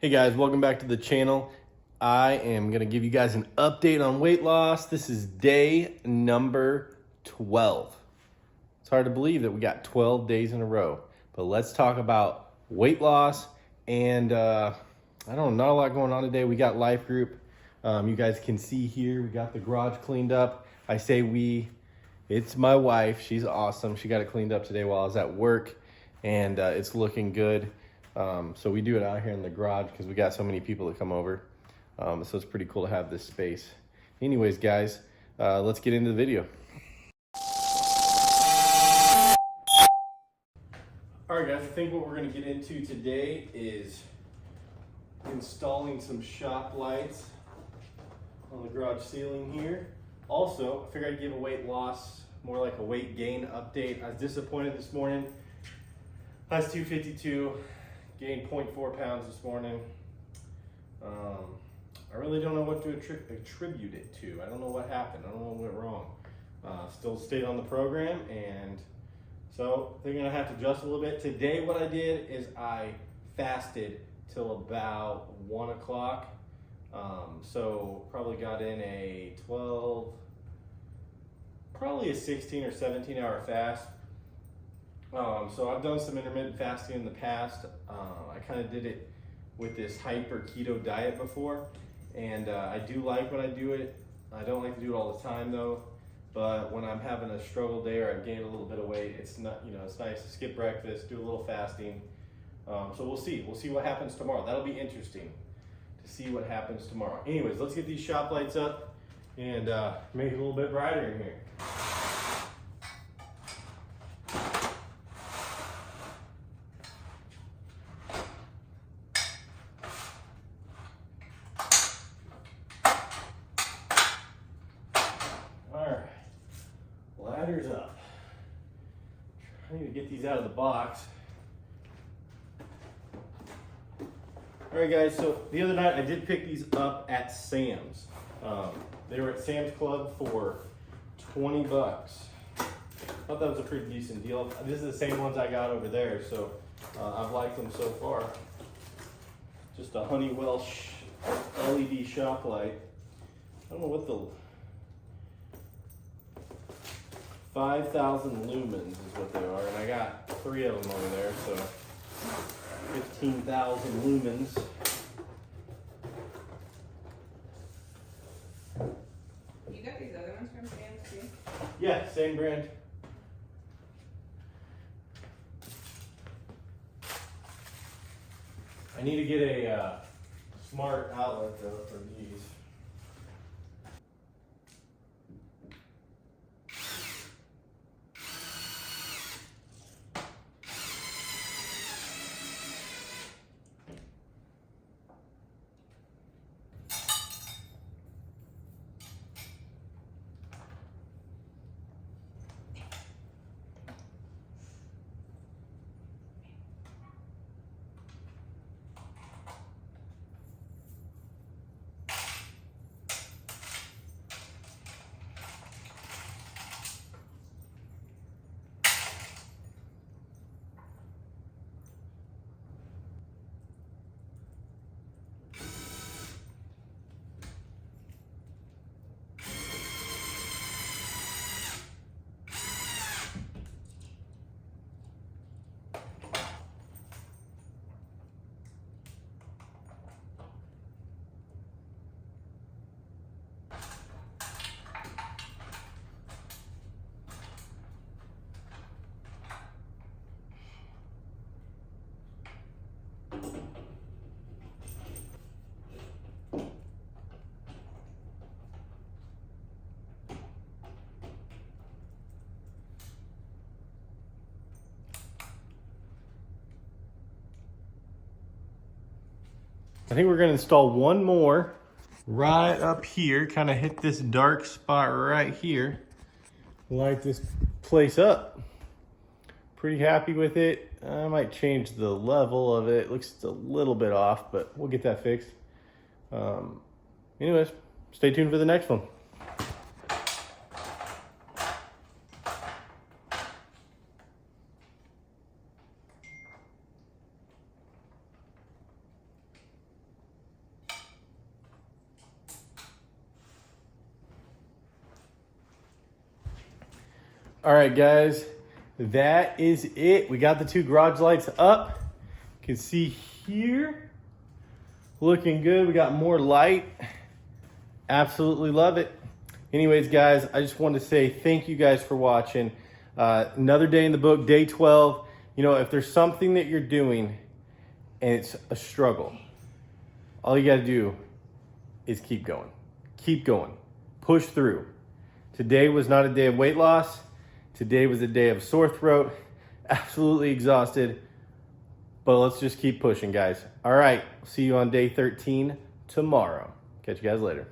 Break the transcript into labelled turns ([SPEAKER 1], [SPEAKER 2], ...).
[SPEAKER 1] Hey guys, welcome back to the channel. I am gonna give you guys an update on weight loss. This is day number 12. It's hard to believe that we got 12 days in a row, but let's talk about weight loss. And I don't know, not a lot going on today. We got life group. You guys can see here, we got the garage cleaned up. I say we, it's my wife. She's awesome. She got it cleaned up today while I was at work, and it's looking good. So we do it out here in the garage because we got so many people that come over. So it's pretty cool to have this space. Anyways, guys, let's get into the video. All right, guys, I think what we're gonna get into today is installing some shop lights on the garage ceiling here. Also, I figured I'd give a weight loss, more like a weight gain update. I was disappointed this morning. I was 252. Gained 0.4 pounds this morning. I really don't know what to attribute it to. I don't know what happened. I don't know what went wrong. Still stayed on the program, and so they're gonna have to adjust a little bit. Today what I did is I fasted till about 1 o'clock. So probably got in a 12, probably a 16 or 17 hour fast. So I've done some intermittent fasting in the past. I kind of did it with this hyper keto diet before, and I do like when I do it. I don't like to do it all the time though, but when I'm having a struggle day or I've gained a little bit of weight, it's not, it's nice to skip breakfast, do a little fasting. So we'll see what happens tomorrow. That'll be interesting to see what happens tomorrow. Anyways, let's get these shop lights up and make it a little bit brighter in here. Ladders up. I need to get these out of the box. All right, guys, so the other night I did pick these up at Sam's. They were at Sam's Club for 20 bucks. Thought that was a pretty decent deal. This is the same ones I got over there, so I've liked them so far. Just a Honeywell LED shop light. I don't know what the 5,000 lumens is what they are, and I got 3 of them over there, so 15,000 lumens.
[SPEAKER 2] You got these other ones from Sam's too?
[SPEAKER 1] Yeah, same brand. I need to get a smart outlet though for these. I think we're gonna install one more right up here, kind of hit this dark spot right here. Light this place up. Pretty happy with it. I might change the level of it. It looks a little bit off, but we'll get that fixed. Anyways, stay tuned for the next one. All right, guys, that is it. We got the 2 garage lights up. You can see here, looking good. We got more light. Absolutely love it. Anyways, guys, I just wanted to say thank you guys for watching. Another day in the book, day 12. You know, if there's something that you're doing and it's a struggle, all you got to do is keep going. Keep going. Push through. Today was not a day of weight loss. Today was a day of sore throat. Absolutely exhausted. But let's just keep pushing, guys. All right. See you on day 13 tomorrow. Catch you guys later.